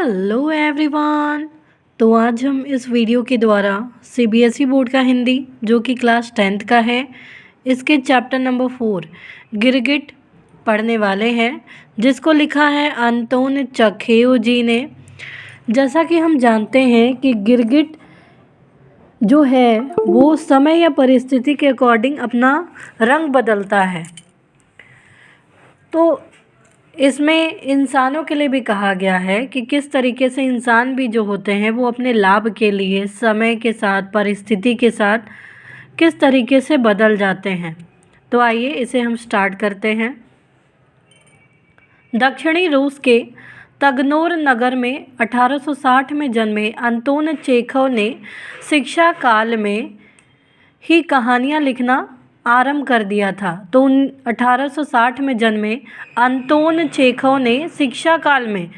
Hello everyone. तो आज हम इस वीडियो के द्वारा सीबीएसई बोर्ड का हिंदी जो कि क्लास 10th का है, इसके चैप्टर नंबर 4 गिरगिट पढ़ने वाले हैं, जिसको लिखा है अंतोन चखेओ जी ने। जैसा कि हम जानते हैं कि गिरगिट जो है वो समय या परिस्थिति के अकॉर्डिंग अपना रंग बदलता है। तो इसमें इंसानों के लिए भी कहा गया है कि किस तरीके से इंसान भी जो होते हैं वो अपने लाभ के लिए समय के साथ, परिस्थिति के साथ किस तरीके से बदल जाते हैं। तो आइए इसे हम स्टार्ट करते हैं। दक्षिणी रूस के तगनोर नगर में 1860 में जन्मे अंतोन चेखव ने शिक्षा काल में ही कहानियाँ लिखना आरंभ कर दिया था। तो 1860 में जन्मे अंतोन चेखव ने शिक्षा काल में,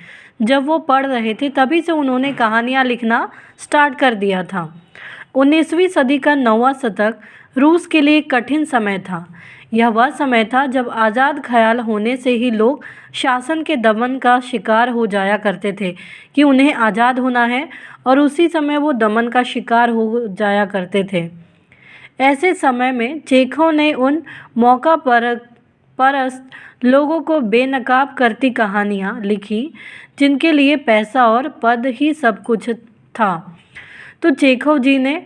जब वो पढ़ रहे थे तभी से उन्होंने कहानियाँ लिखना स्टार्ट कर दिया था। 19वीं सदी का 9वां शतक रूस के लिए एक कठिन समय था। यह वह समय था जब आज़ाद ख्याल होने से ही लोग शासन के दमन का शिकार हो जाया करते थे कि उन्हें आज़ाद होना है, और उसी समय वो दमन का शिकार हो जाया करते थे। ऐसे समय में चेखव ने उन मौका परस्त लोगों को बेनकाब करती कहानियाँ लिखी जिनके लिए पैसा और पद ही सब कुछ था। तो चेखव जी ने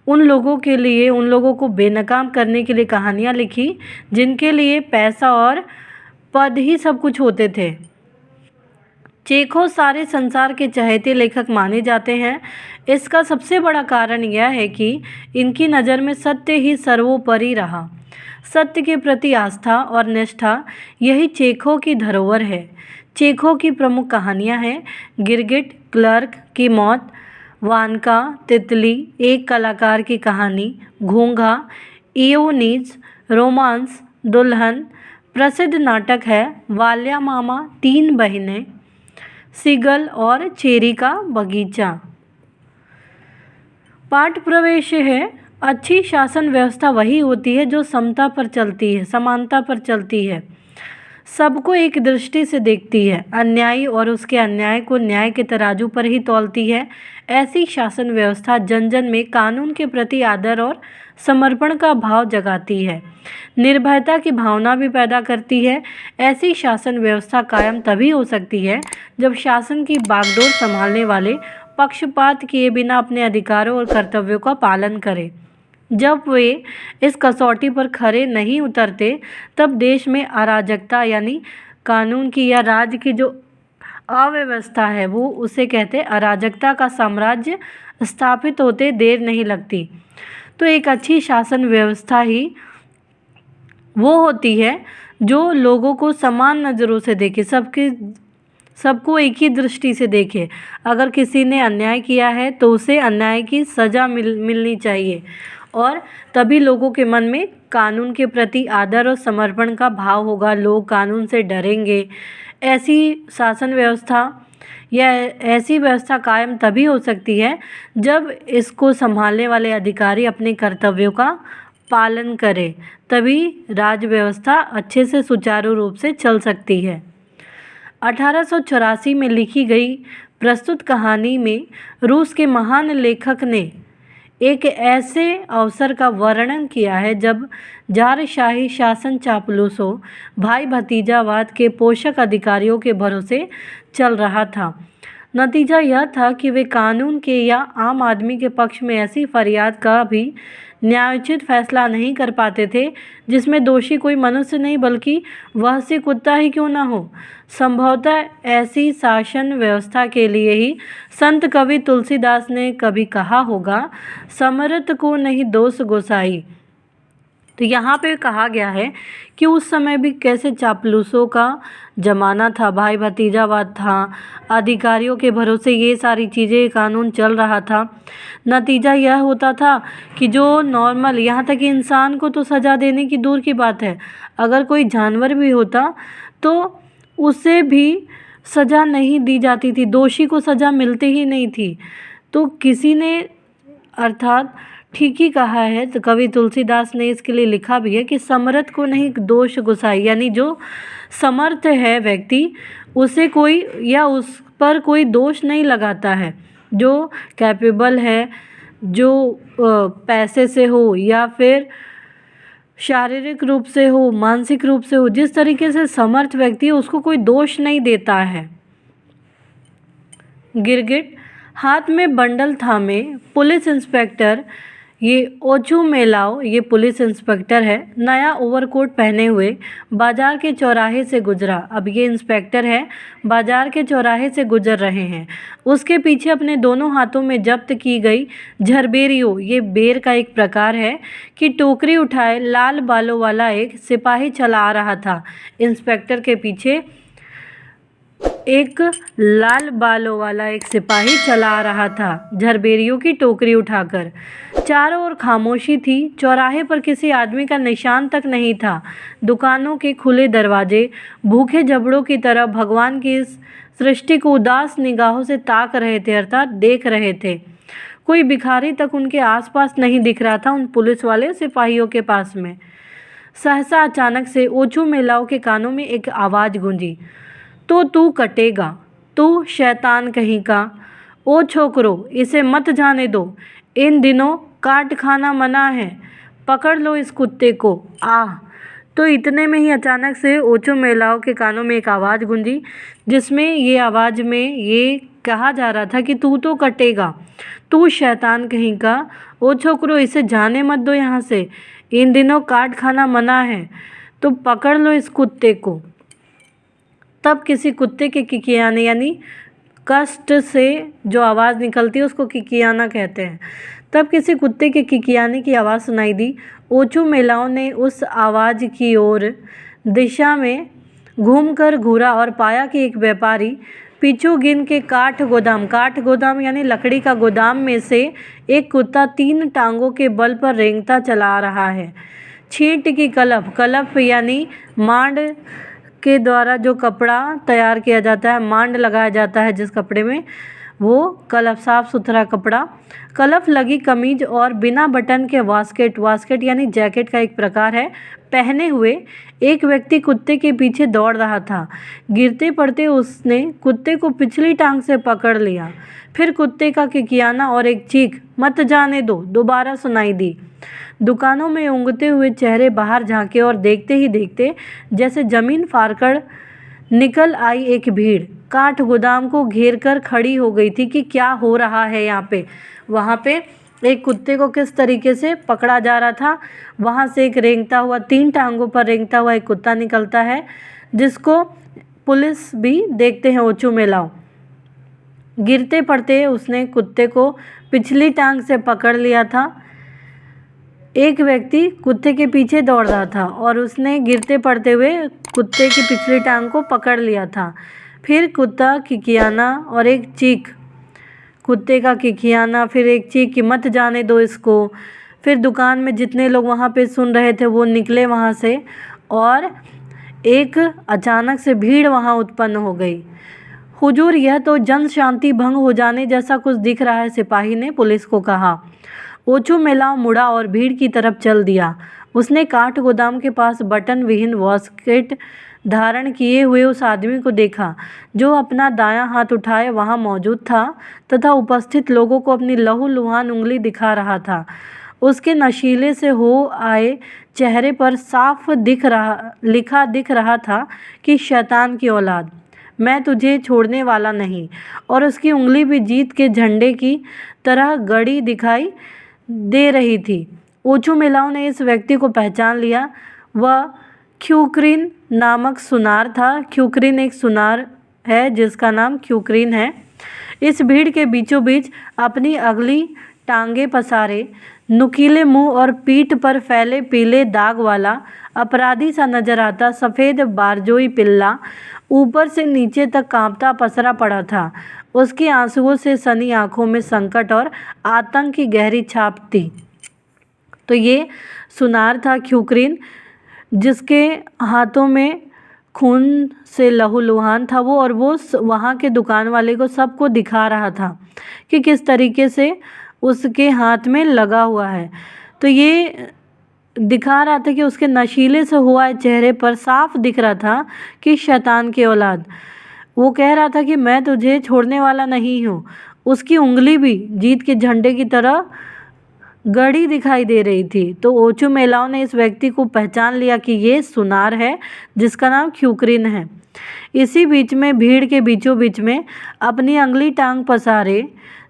उन लोगों को बेनकाब करने के लिए कहानियाँ लिखी जिनके लिए पैसा और पद ही सब कुछ होते थे। चेखव सारे संसार के चहेते लेखक माने जाते हैं। इसका सबसे बड़ा कारण यह है कि इनकी नज़र में सत्य ही सर्वोपरि रहा। सत्य के प्रति आस्था और निष्ठा यही चेखव की धरोहर है। चेखव की प्रमुख कहानियाँ हैं गिरगिट, क्लर्क की मौत, वानका, तितली, एक कलाकार की कहानी, घोंघा, इयोनिज, रोमांस, दुल्हन। प्रसिद्ध नाटक है वाल्या मामा, तीन बहनें, सीगल और चेरी का बगीचा। पाठ प्रवेश है अच्छी शासन व्यवस्था वही होती है जो समता पर चलती है, समानता पर चलती है, सबको एक दृष्टि से देखती है, अन्यायी और उसके अन्याय को न्याय के तराजू पर ही तौलती है। ऐसी शासन व्यवस्था जन जन में कानून के प्रति आदर और समर्पण का भाव जगाती है, निर्भयता की भावना भी पैदा करती है। ऐसी शासन व्यवस्था कायम तभी हो सकती है जब शासन की बागडोर संभालने वाले पक्षपात किए बिना अपने अधिकारों और कर्तव्यों का पालन करें। जब वे इस कसौटी पर खरे नहीं उतरते तब देश में अराजकता यानी कानून की या राज्य की जो अव्यवस्था है वो उसे कहते अराजकता का साम्राज्य स्थापित होते देर नहीं लगती। तो एक अच्छी शासन व्यवस्था ही वो होती है जो लोगों को समान नज़रों से देखे, सबको एक ही दृष्टि से देखे। अगर किसी ने अन्याय किया है तो उसे अन्याय की सज़ा मिलनी चाहिए, और तभी लोगों के मन में कानून के प्रति आदर और समर्पण का भाव होगा, लोग कानून से डरेंगे। ऐसी शासन व्यवस्था या ऐसी व्यवस्था कायम तभी हो सकती है जब इसको संभालने वाले अधिकारी अपने कर्तव्यों का पालन करें, तभी राज्य व्यवस्था अच्छे से सुचारू रूप से चल सकती है। 1884 में लिखी गई प्रस्तुत कहानी में रूस के महान लेखक ने एक ऐसे अवसर का वर्णन किया है जब जारशाही शासन चापलूसों, भाई भतीजावाद के पोषक अधिकारियों के भरोसे चल रहा था। नतीजा यह था कि वे कानून के या आम आदमी के पक्ष में ऐसी फरियाद का भी न्यायोचित फैसला नहीं कर पाते थे जिसमें दोषी कोई मनुष्य नहीं बल्कि वह से कुत्ता ही क्यों ना हो। संभवतः ऐसी शासन व्यवस्था के लिए ही संत कवि तुलसीदास ने कभी कहा होगा, समर्थ को नहीं दोष गोसाई। तो यहाँ पे कहा गया है कि उस समय भी कैसे चापलूसों का ज़माना था, भाई भतीजावाद था, अधिकारियों के भरोसे ये सारी चीज़ें कानून चल रहा था। नतीजा यह होता था कि जो नॉर्मल, यहाँ तक कि इंसान को तो सज़ा देने की दूर की बात है, अगर कोई जानवर भी होता तो उसे भी सज़ा नहीं दी जाती थी, दोषी को सज़ा मिलती ही नहीं थी। तो किसी ने अर्थात ठीक ही कहा है। तो कवि तुलसीदास ने इसके लिए लिखा भी है कि समर्थ को नहीं दोष गुसाई, यानी जो समर्थ है व्यक्ति उसे कोई या उस पर कोई दोष नहीं लगाता है। जो कैपेबल है, जो पैसे से हो या फिर शारीरिक रूप से हो, मानसिक रूप से हो, जिस तरीके से समर्थ व्यक्ति है उसको कोई दोष नहीं देता है। गिरगिट हाथ में बंडल थामे पुलिस इंस्पेक्टर, ये ओचू मेलाओ, ये पुलिस इंस्पेक्टर है, नया ओवरकोट पहने हुए बाजार के चौराहे से गुजरा। अब ये इंस्पेक्टर है, बाजार के चौराहे से गुजर रहे हैं। उसके पीछे अपने दोनों हाथों में जब्त की गई झरबेरियो, ये बेर का एक प्रकार है, कि टोकरी उठाए लाल बालों वाला एक सिपाही चला आ रहा था। इंस्पेक्टर के पीछे एक लाल बालों वाला एक सिपाही चला आ रहा था, झरबेरियों की टोकरी उठाकर। चारों ओर खामोशी थी, चौराहे पर किसी आदमी का निशान तक नहीं था। दुकानों के खुले दरवाजे भूखे जबड़ों की तरह भगवान की इस सृष्टि को उदास निगाहों से ताक रहे थे, अर्थात देख रहे थे। कोई भिखारी तक उनके आसपास नहीं दिख रहा था, उन पुलिस वाले सिपाहियों के पास में। सहसा अचानक से ओछू मेलाओं के कानों में एक आवाज़ गूंजी, तो तू कटेगा, तू शैतान कहीं का। ओ छोकरो, इसे मत जाने दो, इन दिनों काट खाना मना है, पकड़ लो इस कुत्ते को। आह! तो इतने में ही अचानक से ओछू मेलाओं के कानों में एक आवाज़ गूंजी, जिसमें ये आवाज़ में ये कहा जा रहा था कि तू तो कटेगा, तू शैतान कहीं का। ओ छोकरो, इसे जाने मत दो यहाँ से, इन दिनों काट खाना मना है, तो पकड़ लो इस कुत्ते को। तब किसी कुत्ते के किकियाने, यानी कष्ट से जो आवाज़ निकलती है उसको किकियाना कहते हैं। तब किसी कुत्ते के किकियाने की आवाज़ सुनाई दी। ओछू मेलाओं ने उस आवाज़ की ओर दिशा में घूमकर घूरा और पाया कि एक व्यापारी पिचुगिन के काठ गोदाम यानी लकड़ी का गोदाम में से एक कुत्ता 3 टांगों के बल पर रेंगता चला आ रहा है। छींट की कलफ यानी मांड के द्वारा जो कपड़ा तैयार किया जाता है, मांड लगाया जाता है जिस कपड़े में, वो कलफ, साफ सुथरा कपड़ा, कलफ लगी कमीज और बिना बटन के वास्केट यानी जैकेट का एक प्रकार है, पहने हुए एक व्यक्ति कुत्ते के पीछे दौड़ रहा था। गिरते पड़ते उसने कुत्ते को पिछली टांग से पकड़ लिया। फिर कुत्ते का किकियाना और एक चीख, मत जाने दो, दोबारा सुनाई दी। दुकानों में ऊँघते हुए चेहरे बाहर झांके और देखते ही देखते जैसे जमीन फाड़कर निकल आई एक भीड़ काठ गोदाम को घेर कर खड़ी हो गई थी कि क्या हो रहा है यहाँ पे। वहाँ पे एक कुत्ते को किस तरीके से पकड़ा जा रहा था। वहाँ से एक रेंगता हुआ, 3 टांगों पर रेंगता हुआ एक कुत्ता निकलता है, जिसको पुलिस भी देखते हैं ओछू मेलाओं। गिरते पड़ते उसने कुत्ते को पिछली टांग से पकड़ लिया था। एक व्यक्ति कुत्ते के पीछे दौड़ रहा था और उसने गिरते पड़ते हुए कुत्ते की पिछली टांग को पकड़ लिया था। फिर कुत्ता किकियाना और एक चीख, कुत्ते का किकियाना, फिर एक चीख कि मत जाने दो इसको। फिर दुकान में जितने लोग वहाँ पे सुन रहे थे वो निकले वहाँ से और एक अचानक से भीड़ वहाँ उत्पन्न हो गई। हुजूर, यह तो जन शांति भंग हो जाने जैसा कुछ दिख रहा है, सिपाही ने पुलिस को कहा। ओछू मेलाओं मुड़ा और भीड़ की तरफ चल दिया। उसने काठ गोदाम के पास बटन विहीन वास्केट धारण किए हुए उस आदमी को देखा जो अपना दायां हाथ उठाए वहां मौजूद था तथा उपस्थित लोगों को अपनी लहूलुहान उंगली दिखा रहा था। उसके नशीले से हो आए चेहरे पर साफ लिखा दिख रहा था कि शैतान की औलाद, मैं तुझे छोड़ने वाला नहीं। और उसकी उंगली भी जीत के झंडे की तरह गड़ी दिखाई दे रही थी। ओछू मेलाओं ने इस व्यक्ति को पहचान लिया। वह ख्यूक्रीन नामक सुनार था। ख्यूक्रीन एक सुनार है जिसका नाम ख्यूक्रीन है। इस भीड़ के बीचों बीच अपनी अगली टांगे पसारे, नुकीले मुंह और पीठ पर फैले पीले दाग वाला अपराधी सा नजर आता सफ़ेद बारजोई पिल्ला ऊपर से नीचे तक कांपता पसरा पड़ा था। उसकी आंसुओं से सनी आंखों में संकट और आतंक की गहरी छाप थी। तो ये सुनार था ख्यूक्रीन, जिसके हाथों में खून से लहूलुहान था वो, और वो वहाँ के दुकान वाले को सबको दिखा रहा था कि किस तरीके से उसके हाथ में लगा हुआ है। तो ये दिखा रहा था कि उसके नशीले से हुआ है, चेहरे पर साफ दिख रहा था कि शैतान की औलाद। वो कह रहा था कि मैं तुझे छोड़ने वाला नहीं हूँ। उसकी उंगली भी जीत के झंडे की तरह गड़ी दिखाई दे रही थी। तो ओचू महिलाओं ने इस व्यक्ति को पहचान लिया कि ये सुनार है जिसका नाम ख्युक्रिन है। इसी बीच में भीड़ के बीचों बीच में अपनी अंगली टांग पसारे,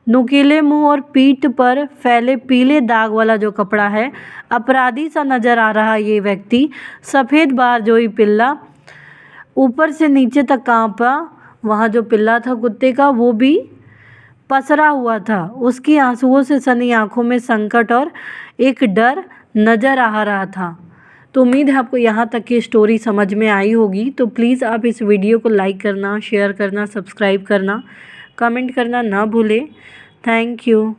नुकीले मुंह और पीठ पर फैले पीले दाग वाला जो कपड़ा है, अपराधी सा नजर आ रहा ये व्यक्ति, सफ़ेद बारजोई पिल्ला, ऊपर से नीचे तक कांपा। वहाँ जो पिल्ला था कुत्ते का वो भी पसरा हुआ था। उसकी आंसुओं से सनी आंखों में संकट और एक डर नजर आ रहा था। तो उम्मीद है आपको यहाँ तक की स्टोरी समझ में आई होगी। तो प्लीज़ आप इस वीडियो को लाइक करना, शेयर करना, सब्सक्राइब करना, कमेंट करना ना भूलें। Thank you.